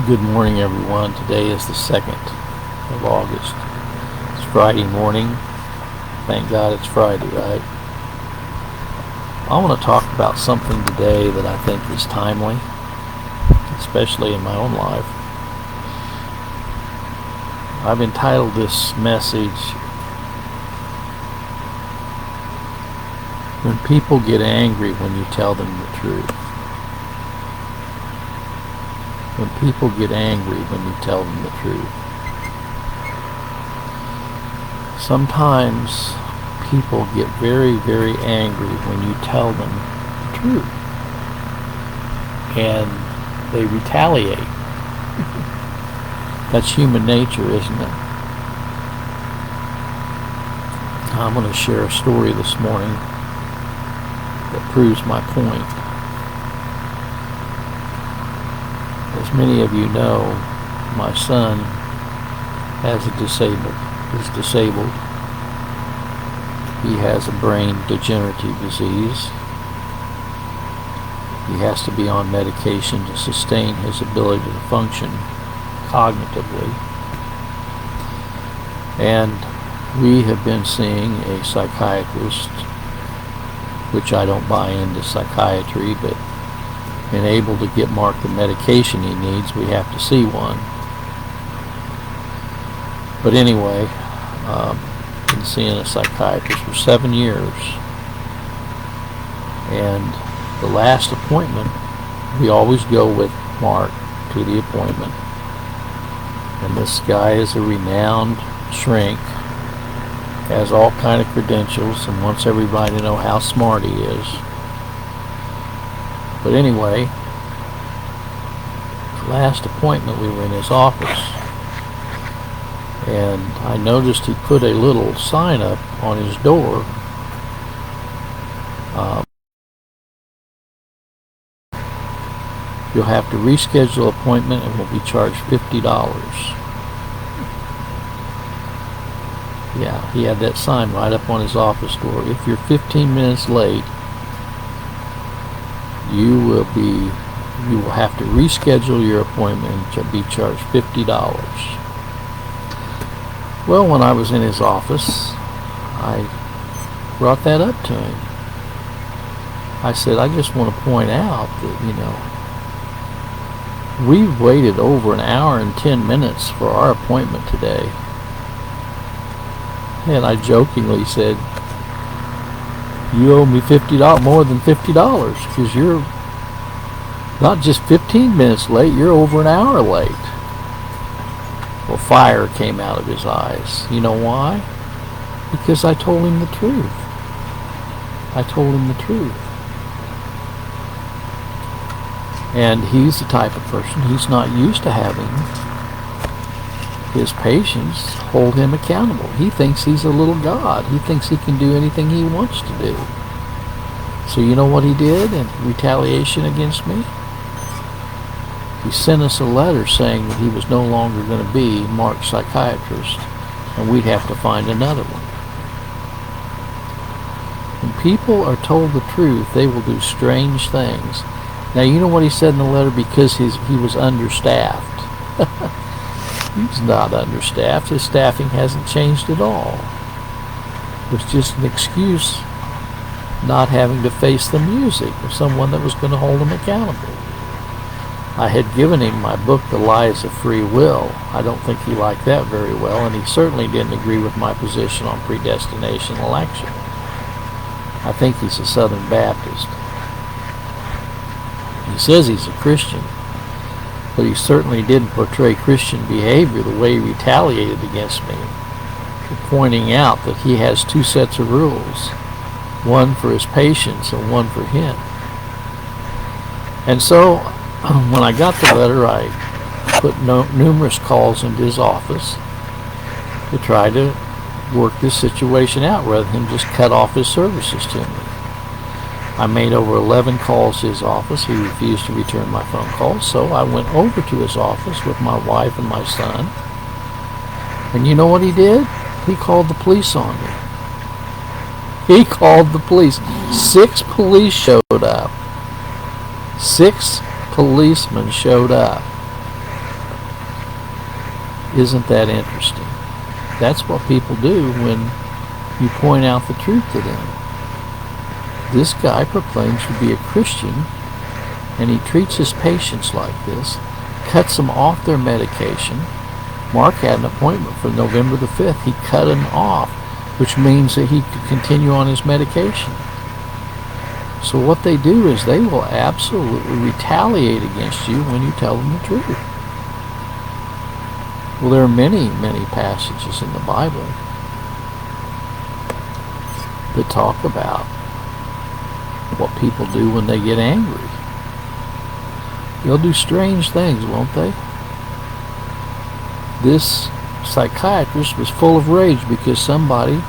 Good morning, everyone. Today is the 2nd of August. It's Friday morning. Thank God it's Friday, right? I want to talk about something today that I think is timely, especially in my own life. I've entitled this message, When People Get Angry When You Tell Them the Truth. When people get angry when you tell them the truth. Sometimes people get very, very angry when you tell them the truth. And they retaliate. That's human nature, isn't it? I'm going to share a story this morning that proves my point. As many of you know, my son is disabled. He has a brain degenerative disease. He has to be on medication to sustain his ability to function cognitively. And we have been seeing a psychiatrist, which I don't buy into psychiatry, but and able to get Mark the medication he needs, we have to see one. But anyway, been seeing a psychiatrist for 7 years, and the last appointment, we always go with Mark to the appointment, and this guy is a renowned shrink, has all kind of credentials, and wants everybody to know how smart he is. But anyway, last appointment we were in his office, and I noticed he put a little sign up on his door. You'll have to reschedule an appointment and will be charged $50. Yeah, he had that sign right up on his office door. If you're 15 minutes late, you will have to reschedule your appointment and be charged $50. Well, when I was in his office, I brought that up to him. I said, I just want to point out that, we've waited over an hour and 10 minutes for our appointment today. And I jokingly said, you owe me $50, more than $50, because you're not just 15 minutes late, you're over an hour late. Well, fire came out of his eyes. You know why? Because I told him the truth. I told him the truth. And he's the type of person, he's not used to having his patients hold him accountable. He thinks he's a little god. He thinks he can do anything he wants to do. So you know what he did in retaliation against me? He sent us a letter saying that he was no longer going to be Mark's psychiatrist, and we'd have to find another one. When people are told the truth, they will do strange things. Now, you know what he said in the letter? Because he was understaffed. He's not understaffed. His staffing hasn't changed at all. It was just an excuse not having to face the music of someone that was going to hold him accountable. I had given him my book, The Lies of Free Will. I don't think he liked that very well, and he certainly didn't agree with my position on predestination election. I think he's a Southern Baptist. He says he's a Christian, but he certainly didn't portray Christian behavior the way he retaliated against me, pointing out that he has two sets of rules, one for his patients and one for him. And so, when I got the letter, I put numerous calls into his office to try to work this situation out rather than him just cut off his services to me. I made over 11 calls to his office. He refused to return my phone calls, so I went over to his office with my wife and my son. And you know what he did? He called the police on me. He called the police. 6 police showed up. 6 policemen showed up. Isn't that interesting? That's what people do when you point out the truth to them. This guy proclaims to be a Christian, and he treats his patients like this, cuts them off their medication. Mark had an appointment for November the 5th. He cut him off, which means that he could continue on his medication. So what they do is they will absolutely retaliate against you when you tell them the truth. Well, there are many, many passages in the Bible that talk about what people do when they get angry. They'll do strange things, won't they? This psychiatrist was full of rage because somebody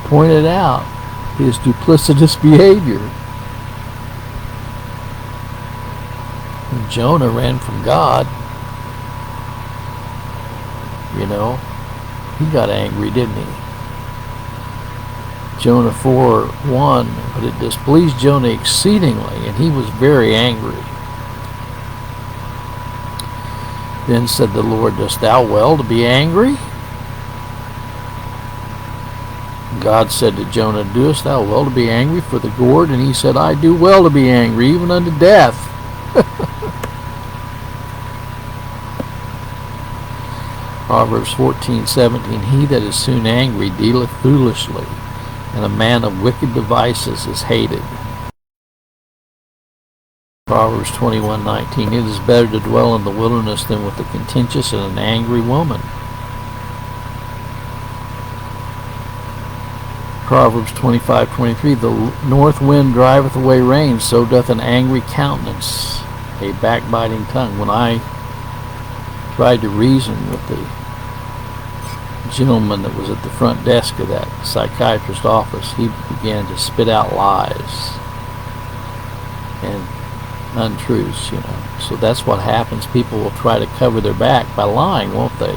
pointed out his duplicitous behavior. When Jonah ran from God, he got angry, didn't he? Jonah 4:1, but it displeased Jonah exceedingly, and he was very angry. Then said the Lord, dost thou well to be angry? God said to Jonah, doest thou well to be angry for the gourd? And he said, I do well to be angry, even unto death. Proverbs 14:17, he that is soon angry dealeth foolishly, and a man of wicked devices is hated. Proverbs 21:19, it is better to dwell in the wilderness than with a contentious and an angry woman. Proverbs 25:23, the north wind driveth away rain, so doth an angry countenance, a backbiting tongue. When I tried to reason with the gentleman that was at the front desk of that psychiatrist's office, he began to spit out lies and untruths, So that's what happens. People will try to cover their back by lying, won't they?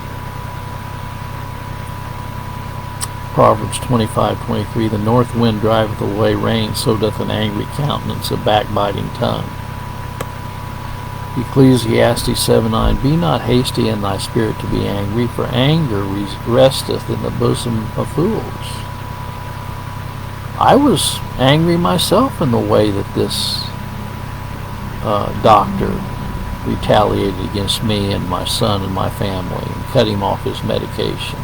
Proverbs 25:23, the north wind driveth away rain, so doth an angry countenance, a backbiting tongue. Ecclesiastes 7:9, be not hasty in thy spirit to be angry, for anger resteth in the bosom of fools. I was angry myself in the way that this doctor retaliated against me and my son and my family and cut him off his medication.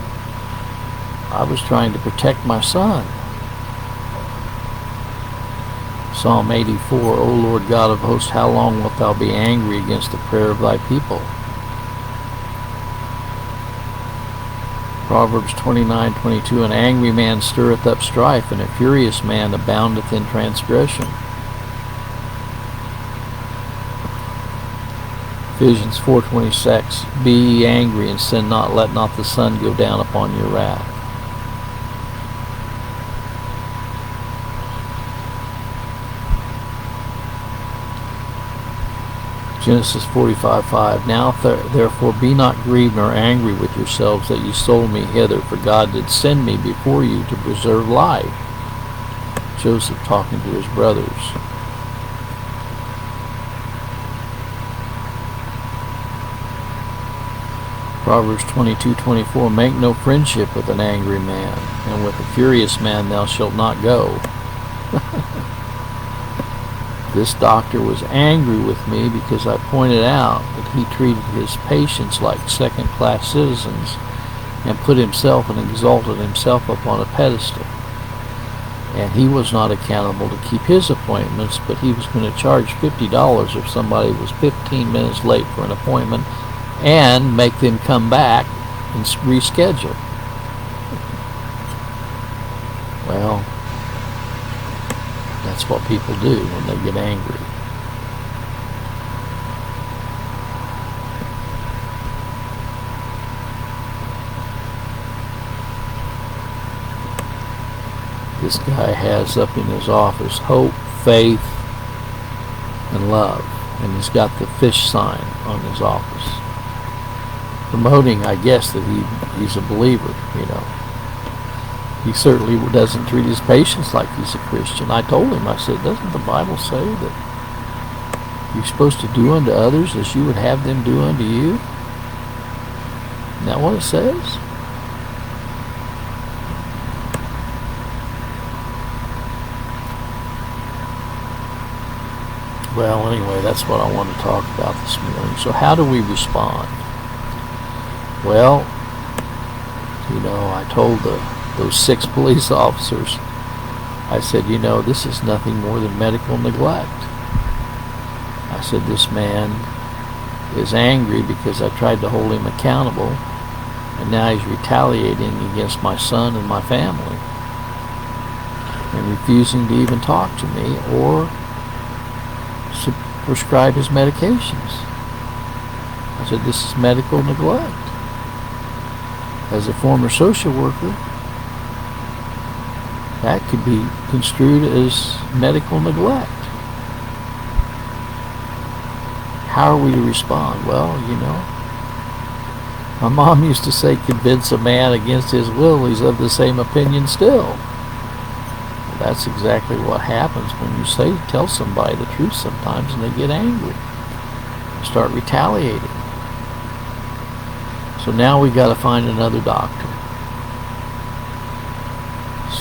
I was trying to protect my son. Psalm 84, O Lord God of hosts, how long wilt thou be angry against the prayer of thy people? Proverbs 29:22, an angry man stirreth up strife, and a furious man aboundeth in transgression. Ephesians 4:26, be ye angry and sin not, let not the sun go down upon your wrath. Genesis 45:5, now therefore be not grieved nor angry with yourselves that ye sold me hither, for God did send me before you to preserve life. Joseph talking to his brothers. Proverbs 22:24, make no friendship with an angry man, and with a furious man thou shalt not go. This doctor was angry with me because I pointed out that he treated his patients like second-class citizens and put himself and exalted himself up on a pedestal. And he was not accountable to keep his appointments, but he was going to charge $50 if somebody was 15 minutes late for an appointment and make them come back and reschedule. Well, that's what people do when they get angry. This guy has up in his office hope, faith, and love. And he's got the fish sign on his office, promoting, I guess, that he's a believer, He certainly doesn't treat his patients like he's a Christian. I told him, I said, doesn't the Bible say that you're supposed to do unto others as you would have them do unto you? Isn't that what it says? Well, anyway, that's what I want to talk about this morning. So how do we respond? Well, I told those 6 police officers, I said, this is nothing more than medical neglect. I said, this man is angry because I tried to hold him accountable, and now he's retaliating against my son and my family, and refusing to even talk to me or prescribe his medications. I said, this is medical neglect. As a former social worker, that could be construed as medical neglect. How are we to respond? Well, my mom used to say, convince a man against his will, he's of the same opinion still. Well, that's exactly what happens when you tell somebody the truth sometimes, and they get angry, start retaliating. So now we got to find another doctor.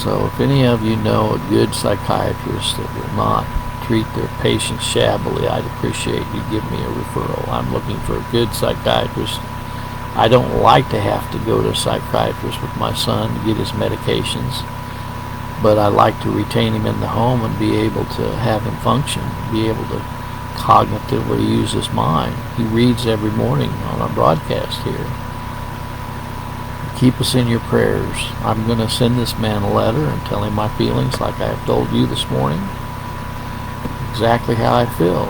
So if any of you know a good psychiatrist that will not treat their patients shabbily, I'd appreciate you give me a referral. I'm looking for a good psychiatrist. I don't like to have to go to a psychiatrist with my son to get his medications, but I like to retain him in the home and be able to have him function, be able to cognitively use his mind. He reads every morning on our broadcast here. Keep us in your prayers. I'm going to send this man a letter and tell him my feelings like I have told you this morning. Exactly how I feel.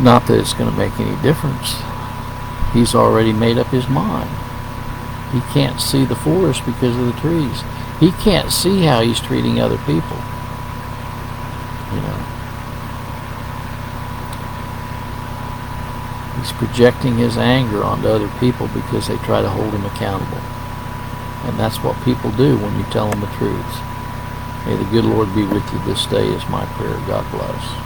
Not that it's going to make any difference. He's already made up his mind. He can't see the forest because of the trees. He can't see how he's treating other people. He's projecting his anger onto other people because they try to hold him accountable. And that's what people do when you tell them the truth. May the good Lord be with you this day is my prayer. God bless.